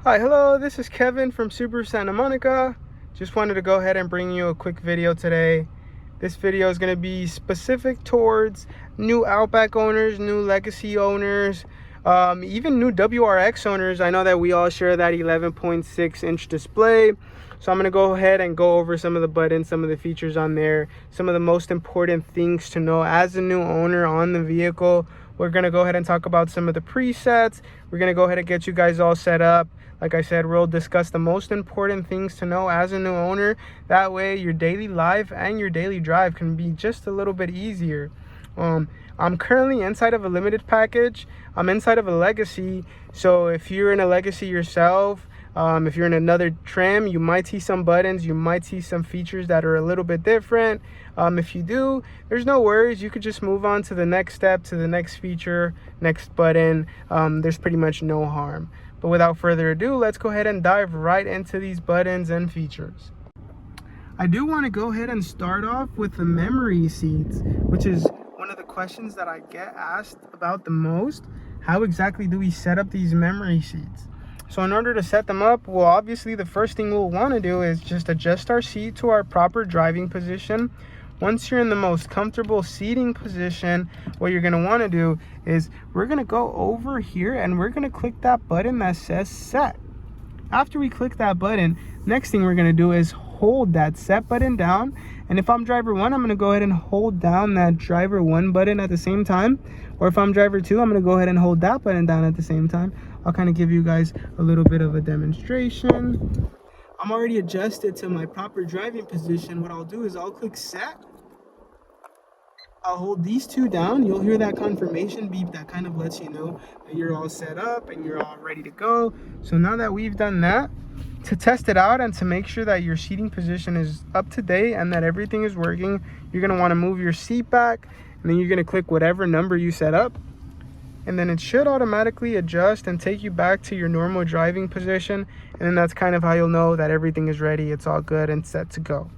Hi, hello, this is Kevin from Subaru Santa Monica. Just wanted to go ahead and bring you a quick video today. This video is going to be specific towards new Outback owners, new Legacy owners, even new WRX owners. I know that we all share that 11.6-inch display. So I'm going to go ahead and go over some of the buttons, some of the features on there, some of the most important things to know as a new owner on the vehicle. We're going to go ahead and talk about some of the presets. We're going to go ahead and get you guys all set up. Like I said, we'll discuss the most important things to know as a new owner. That way your daily life and your daily drive can be just a little bit easier. I'm currently inside of a limited package. I'm inside of a Legacy. So if you're in a Legacy yourself, if you're in another trim, you might see some buttons, you might see some features that are a little bit different. If you do, there's no worries. You could just move on to the next step, to the next feature, next button. There's pretty much no harm. But without further ado, let's go ahead and dive right into these buttons and features. I do want to go ahead and start off with the memory seats, which is one of the questions that I get asked about the most. How exactly do we set up these memory seats? So in order to set them up, well, obviously the first thing we'll want to do is just adjust our seat to our proper driving position. Once you're in the most comfortable seating position, what you're going to want to do is we're going to go over here and we're going to click that button that says set. After we click that button, next thing we're going to do is hold that set button down. And if I'm driver 1, I'm going to go ahead and hold down that driver 1 button at the same time. Or if I'm driver 2, I'm going to go ahead and hold that button down at the same time. I'll kind of give you guys a little bit of a demonstration. I'm already adjusted to my proper driving position. What I'll do is I'll click set. I'll hold these two down. You'll hear that confirmation beep that kind of lets you know that you're all set up and you're all ready to go. So now that we've done that, to test it out and to make sure that your seating position is up to date and that everything is working, you're going to want to move your seat back, and then you're going to click whatever number you set up. And then it should automatically adjust and take you back to your normal driving position. And then that's kind of how you'll know that everything is ready. It's all good and set to go.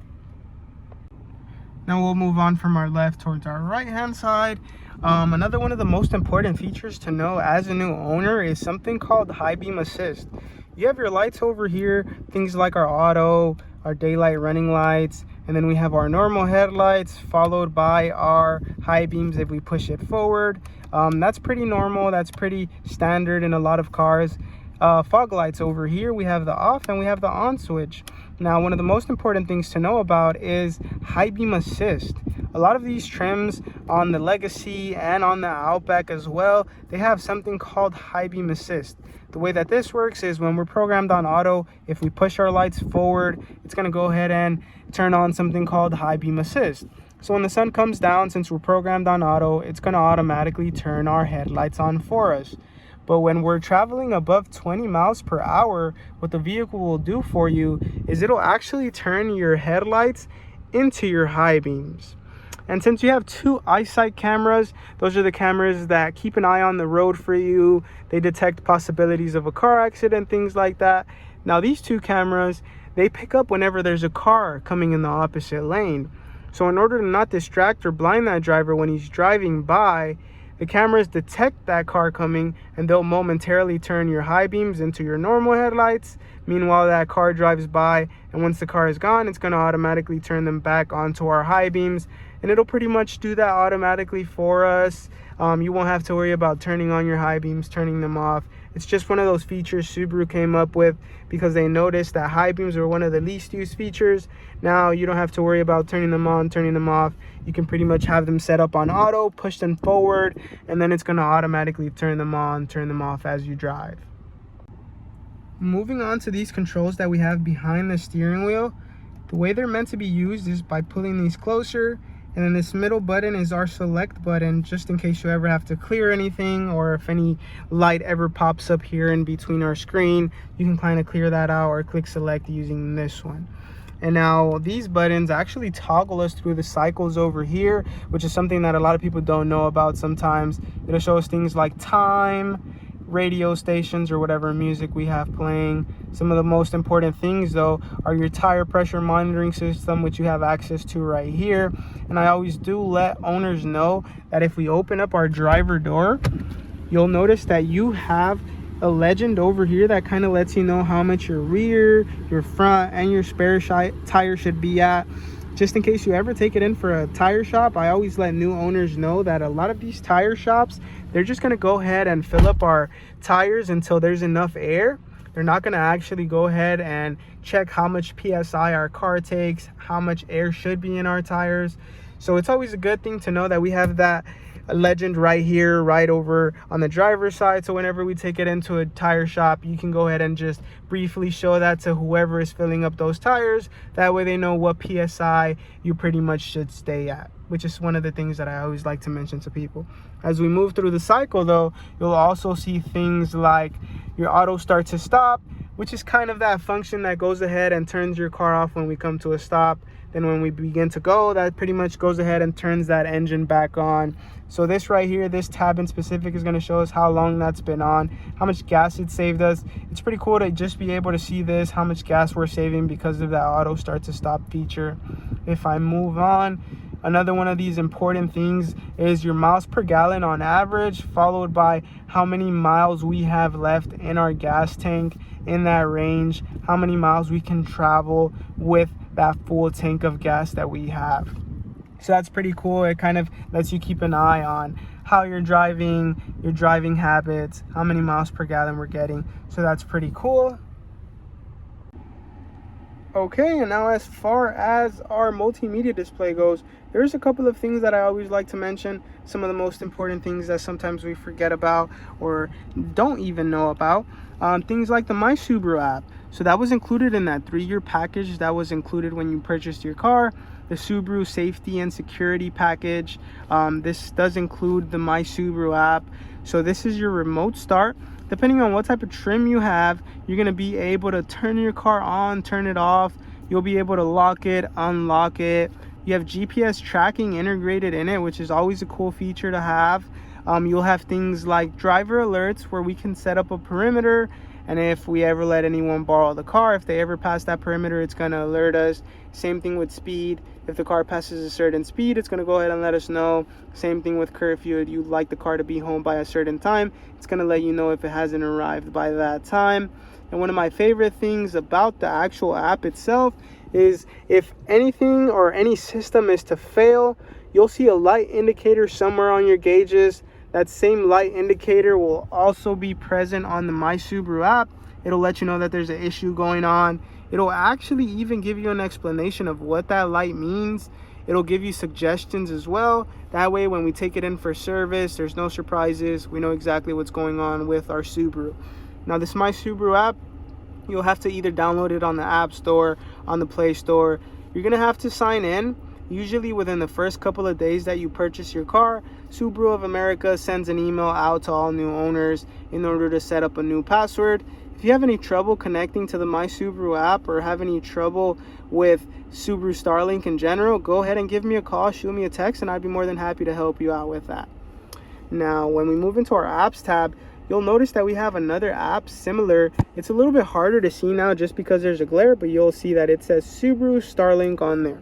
Now we'll move on from our left towards our right hand side. Another one of the most important features to know as a new owner is something called high beam assist. You have your lights over here, things like our auto, our daylight running lights, and then we have our normal headlights followed by our high beams if we push it forward. That's pretty normal, that's pretty standard in a lot of cars. Fog lights over here, we have the off and we have the on switch. Now, one of the most important things to know about is high beam assist. A lot of these trims on the Legacy and on the Outback as well, they have something called high beam assist. The way that this works is when we're programmed on auto, if we push our lights forward, it's going to go ahead and turn on something called high beam assist. So when the sun comes down, since we're programmed on auto, it's going to automatically turn our headlights on for us. But when we're traveling above 20 miles per hour, what the vehicle will do for you is it'll actually turn your headlights into your high beams. And since you have two eyesight cameras, those are the cameras that keep an eye on the road for you. They detect possibilities of a car accident, things like that. Now these two cameras, they pick up whenever there's a car coming in the opposite lane. So in order to not distract or blind that driver when he's driving by, the cameras detect that car coming and they'll momentarily turn your high beams into your normal headlights. Meanwhile, that car drives by, and once the car is gone, it's going to automatically turn them back onto our high beams, and it'll pretty much do that automatically for us. You won't have to worry about turning on your high beams, turning them off. It's just one of those features Subaru came up with because they noticed that high beams are one of the least used features. Now you don't have to worry about turning them on, turning them off. You can pretty much have them set up on auto, push them forward, and then it's going to automatically turn them on, turn them off as you drive. Moving on to these controls that we have behind the steering wheel, the way they're meant to be used is by pulling these closer, and then this middle button is our select button, just in case you ever have to clear anything, or if any light ever pops up here in between our screen, you can kind of clear that out or click select using this one. And now these buttons actually toggle us through the cycles over here, which is something that a lot of people don't know about sometimes. It'll show us things like time, radio stations, or whatever music we have playing. Some of the most important things though are your tire pressure monitoring system, which you have access to right here. And I always do let owners know that if we open up our driver door, you'll notice that you have a legend over here that kind of lets you know how much your rear, your front, and your spare tire should be at. Just in case you ever take it in for a tire shop, I always let new owners know that a lot of these tire shops, they're just going to go ahead and fill up our tires until there's enough air. They're not going to actually go ahead and check how much PSI our car takes, how much air should be in our tires. So it's always a good thing to know that we have that legend right here, right over on the driver's side. So whenever we take it into a tire shop, you can go ahead and just briefly show that to whoever is filling up those tires. That way they know what PSI you pretty much should stay at, which is one of the things that I always like to mention to people. As we move through the cycle though, you'll also see things like your auto start to stop, which is kind of that function that goes ahead and turns your car off when we come to a stop. Then when we begin to go, that pretty much goes ahead and turns that engine back on. So this right here, this tab in specific, is going to show us how long that's been on, how much gas it saved us. It's pretty cool to just be able to see this, how much gas we're saving because of that auto start to stop feature. If I move on, another one of these important things is your miles per gallon on average, followed by how many miles we have left in our gas tank in that range, how many miles we can travel with that full tank of gas that we have. So that's pretty cool. It kind of lets you keep an eye on how you're driving, your driving habits, how many miles per gallon we're getting. So that's pretty cool. Okay, and now as far as our multimedia display goes, there's a couple of things that I always like to mention. Some of the most important things that sometimes we forget about or don't even know about. Things like the My Subaru app. So that was included in that 3-year package that was included when you purchased your car. The Subaru safety and security package. This does include the My Subaru app. So this is your remote start. Depending on what type of trim you have, you're going to be able to turn your car on, turn it off. You'll be able to lock it, unlock it. You have GPS tracking integrated in it, which is always a cool feature to have. You'll have things like driver alerts where we can set up a perimeter, and if we ever let anyone borrow the car, if they ever pass that perimeter, it's going to alert us. Same thing with speed. If the car passes a certain speed, it's going to go ahead and let us know. Same thing with curfew. If you'd like the car to be home by a certain time, it's going to let you know if it hasn't arrived by that time. And one of my favorite things about the actual app itself is if anything or any system is to fail, you'll see a light indicator somewhere on your gauges. That same light indicator will also be present on the My Subaru app. It'll let you know that there's an issue going on. It'll actually even give you an explanation of what that light means. It'll give you suggestions as well. That way, when we take it in for service, there's no surprises. We know exactly what's going on with our Subaru. Now, this My Subaru app, you'll have to either download it on the App Store, on the Play Store. You're going to have to sign in. Usually within the first couple of days that you purchase your car, Subaru of America sends an email out to all new owners in order to set up a new password. If you have any trouble connecting to the My Subaru app or have any trouble with Subaru Starlink in general, go ahead and give me a call, shoot me a text, and I'd be more than happy to help you out with that. Now, when we move into our apps tab, you'll notice that we have another app similar. It's a little bit harder to see now just because there's a glare, but you'll see that it says Subaru Starlink on there.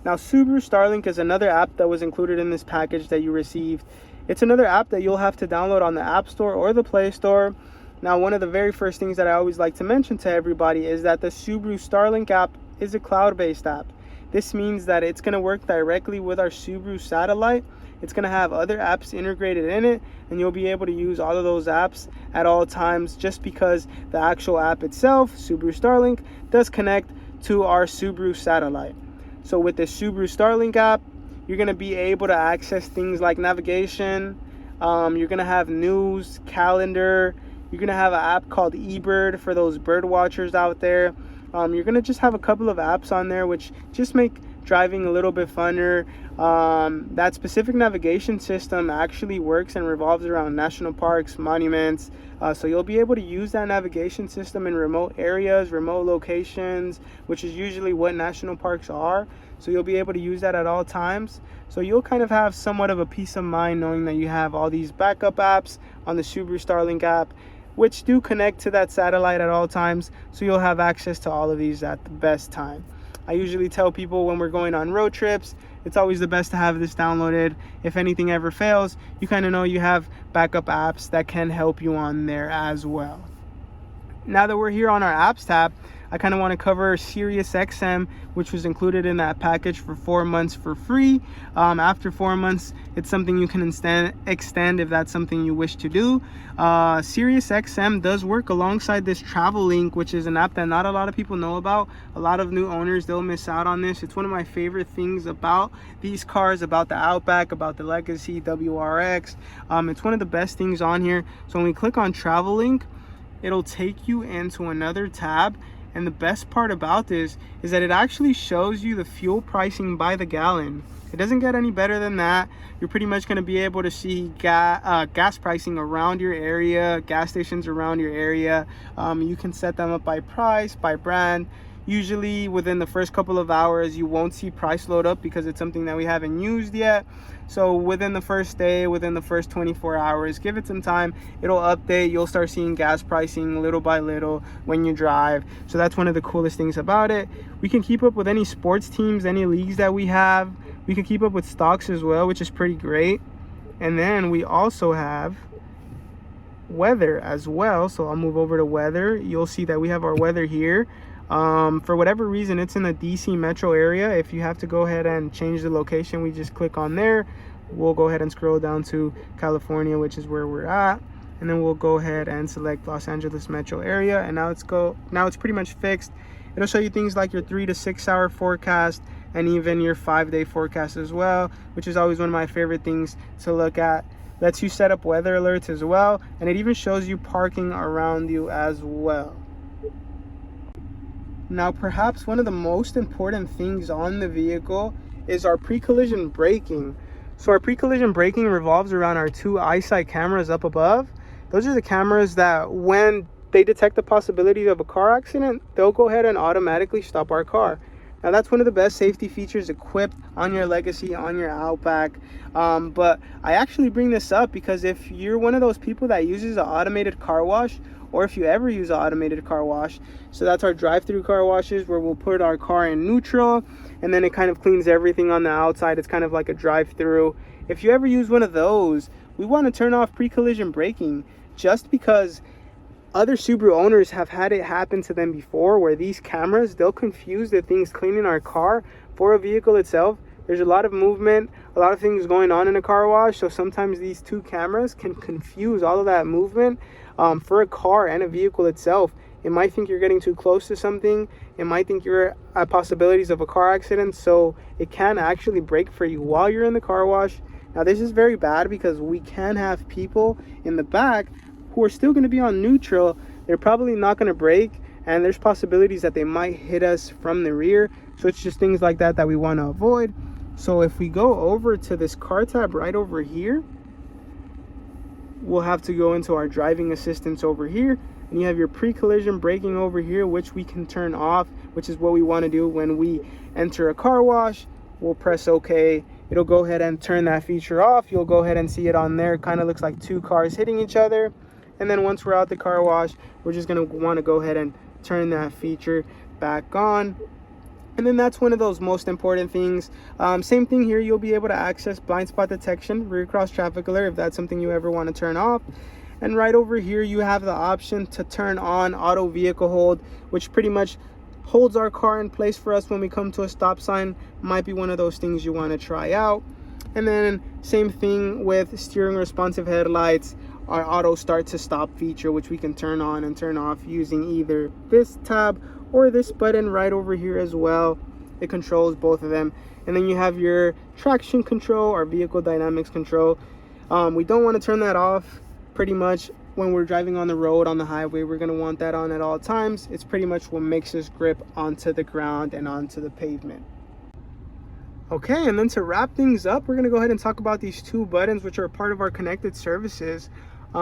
Now, Subaru Starlink is another app that was included in this package that you received. It's another app that you'll have to download on the App Store or the Play Store. Now, one of the very first things that I always like to mention to everybody is that the Subaru Starlink app is a cloud-based app. This means that it's going to work directly with our Subaru satellite. It's going to have other apps integrated in it, and you'll be able to use all of those apps at all times just because the actual app itself, Subaru Starlink, does connect to our Subaru satellite. So with the Subaru Starlink app, you're going to be able to access things like navigation. You're going to have news, calendar. You're going to have an app called eBird for those bird watchers out there. You're going to just have a couple of apps on there which just make driving a little bit funner. That specific navigation system actually works and revolves around national parks, monuments. So you'll be able to use that navigation system in remote areas, remote locations, which is usually what national parks are. So you'll be able to use that at all times. So you'll kind of have somewhat of a peace of mind knowing that you have all these backup apps on the Subaru Starlink app, which do connect to that satellite at all times. So you'll have access to all of these at the best time. I usually tell people when we're going on road trips, it's always the best to have this downloaded. If anything ever fails, you kind of know you have backup apps that can help you on there as well. Now that we're here on our apps tab, I kind of want to cover SiriusXM, which was included in that package for 4 months for free. After 4 months, it's something you can extend if that's something you wish to do. SiriusXM does work alongside this Travel Link, which is an app that not a lot of people know about. A lot of new owners, they'll miss out on this. It's one of my favorite things about these cars, about the Outback, about the Legacy, WRX. It's one of the best things on here. So when we click on Travel Link, it'll take you into another tab. And the best part about this is that it actually shows you the fuel pricing by the gallon. It doesn't get any better than that. You're pretty much going to be able to see gas pricing around your area, gas stations around your area. You can set them up by price, by brand. Usually within the first couple of hours, you won't see price load up because it's something that we haven't used yet. So within the first day, within the first 24 hours, give it some time. It'll update. You'll start seeing gas pricing little by little when you drive. So that's one of the coolest things about it. We can keep up with any sports teams, any leagues that we have. We can keep up with stocks as well, which is pretty great. And then we also have weather as well. So I'll move over to weather. You'll see that we have our weather here. For whatever reason, it's in the DC metro area. If you have to go ahead and change the location, we just click on there. We'll go ahead and scroll down to California, which is where we're at, and then we'll go ahead and select Los Angeles metro area. And now it's pretty much fixed. It'll show you things like your 3 to 6 hour forecast and even your 5-day forecast as well, which is always one of my favorite things to look at. Lets you set up weather alerts as well, and it even shows you parking around you as well. Now, perhaps one of the most important things on the vehicle is our pre-collision braking. So our pre-collision braking revolves around our 2 eyesight cameras up above. Those are the cameras that when they detect the possibility of a car accident, they'll go ahead and automatically stop our car. Now, that's one of the best safety features equipped on your Legacy, on your Outback. But I actually bring this up because if you're one of those people that uses an automated car wash, or if you ever use an automated car wash, so that's our drive-through car washes where we'll put our car in neutral and then it kind of cleans everything on the outside. It's kind of like a drive-through. If you ever use one of those, we want to turn off pre-collision braking, just because other Subaru owners have had it happen to them before, where these cameras, they'll confuse the things cleaning our car for a vehicle itself. There's a lot of movement, a lot of things going on in a car wash, so sometimes these 2 cameras can confuse all of that movement for a car and a vehicle itself. It might think you're getting too close to something. It might think you're at possibilities of a car accident, so it can actually brake for you while you're in the car wash. Now, this is very bad because we can have people in the back who are still going to be on neutral. They're probably not going to brake, and there's possibilities that they might hit us from the rear. So it's just things like that that we want to avoid. So if we go over to this car tab right over here, we'll have to go into our driving assistance over here, and you have your pre-collision braking over here, which we can turn off, which is what we want to do when we enter a car wash. We'll press OK. It'll go ahead and turn that feature off. You'll go ahead and see it on there. It kind of looks like 2 cars hitting each other. And then once we're out the car wash, we're just going to want to go ahead and turn that feature back on. And then that's one of those most important things. Same thing here, you'll be able to access blind spot detection, rear cross traffic alert, if that's something you ever want to turn off. And right over here, you have the option to turn on auto vehicle hold, which pretty much holds our car in place for us when we come to a stop sign. Might be one of those things you want to try out. And then same thing with steering responsive headlights, our auto start to stop feature, which we can turn on and turn off using either this tab or this button right over here as well. It controls both of them. And then you have your traction control, our vehicle dynamics control. We don't want to turn that off. Pretty much when we're driving on the road, on the highway, we're going to want that on at all times. It's pretty much what makes us grip onto the ground and onto the pavement. Okay, and then to wrap things up, we're going to go ahead and talk about these 2 buttons, which are part of our connected services.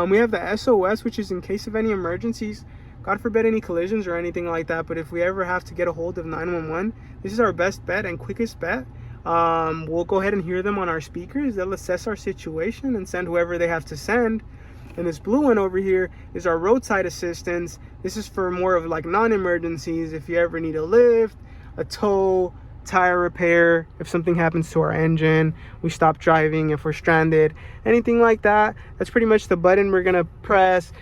We have the SOS, which is in case of any emergencies. God forbid any collisions or anything like that, but if we ever have to get a hold of 911, this is our best bet and quickest bet. We'll go ahead and hear them on our speakers. They'll assess our situation and send whoever they have to send. And this blue one over here is our roadside assistance. This is for more of like non-emergencies. If you ever need a lift, a tow, tire repair, if something happens to our engine, we stop driving, if we're stranded, anything like that, that's pretty much the button we're gonna press.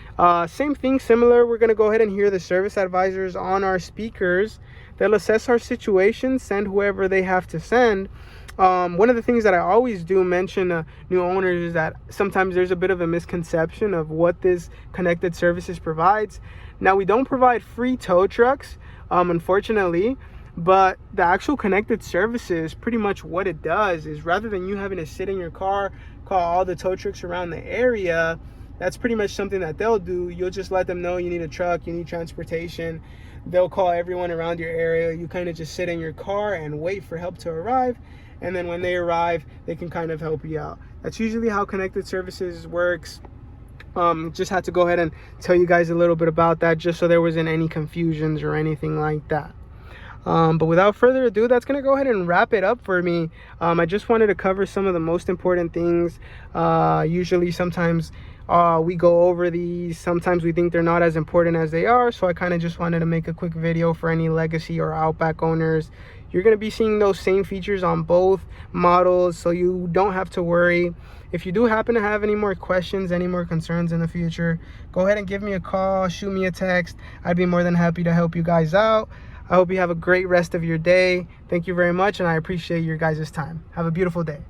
Same thing, similar, we're gonna go ahead and hear the service advisors on our speakers. They'll assess our situation, send whoever they have to send. One of the things that I always do mention to new owners is that sometimes there's a bit of a misconception of what this connected services provides. Now, we don't provide free tow trucks, unfortunately, but the actual connected services, pretty much what it does is, rather than you having to sit in your car, call all the tow trucks around the area, that's pretty much something that they'll do. You'll just let them know you need a truck, you need transportation. They'll call everyone around your area. You kind of just sit in your car and wait for help to arrive. And then when they arrive, they can kind of help you out. That's usually how connected services works. Just had to go ahead and tell you guys a little bit about that, just so there wasn't any confusions or anything like that. But without further ado, that's going to go ahead and wrap it up for me. I just wanted to cover some of the most important things. Usually sometimes we go over these, sometimes we think they're not as important as they are, so I kind of just wanted to make a quick video for any Legacy or Outback owners. You're going to be seeing those same features on both models, so you don't have to worry. If you do happen to have any more questions, any more concerns in the future, go ahead and give me a call, shoot me a text. I'd be more than happy to help you guys out. I hope you have a great rest of your day. Thank you very much, and I appreciate your guys' time. Have a beautiful day.